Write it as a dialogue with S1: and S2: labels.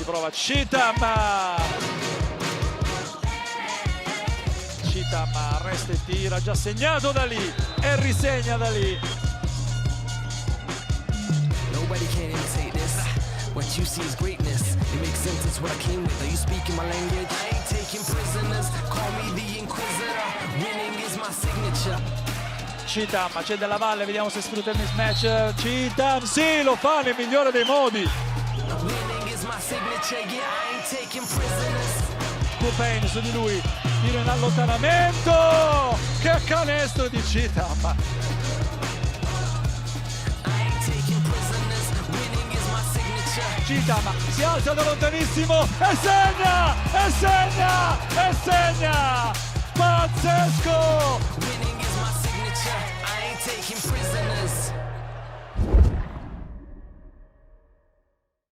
S1: prova Cheatham, arresta e tira, già segnato da lì e risegna da lì.
S2: Nobody can imitate this. What you see is greatness. It makes sense, it's what I came with. Are you speaking my language? I ain't taking prisoners. Call me the Inquisitor. Winning is my signature.
S1: Cheatham, c'è Della Valle, vediamo se sfrutta il mismatch. Cheatham, sì, lo fa nel migliore dei modi.
S2: Winning is my signature. Yeah, I ain't taking prisoners.
S1: Coopain su di lui, tiro in allontanamento, che canestro di Cheatham. Cheatham si alza da lontanissimo e segna, e segna, e segna, pazzesco!
S2: Winning is my signature. I ain't taking prisoners.